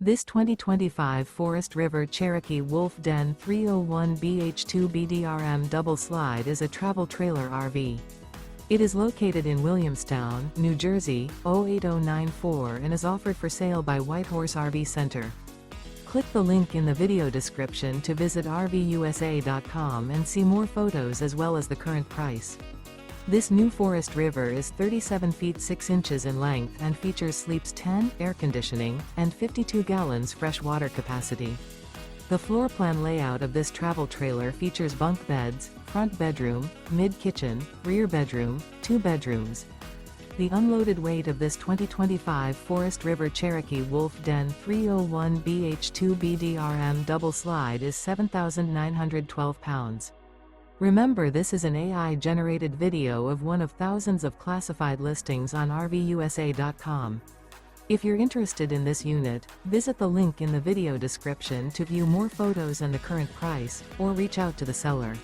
This 2025 Forest River Cherokee Wolf Den 301BH2 BDRM double slide is a travel trailer RV. It is located in Williamstown, New Jersey, 08094 and is offered for sale by Whitehorse RV Center. Click the link in the video description to visit RVUSA.com and see more photos as well as the current price. This new Forest River is 37 feet 6 inches in length and features sleeps 10, air conditioning, and 52 gallons fresh water capacity. The floor plan layout of this travel trailer features bunk beds, front bedroom, mid-kitchen, rear bedroom, 2 bedrooms. The unloaded weight of this 2025 Forest River Cherokee Wolf Den 301BH2 BDRM double slide is 7,912 pounds. Remember, this is an AI-generated video of one of thousands of classified listings on RVUSA.com. If you're interested in this unit, visit the link in the video description to view more photos and the current price, or reach out to the seller.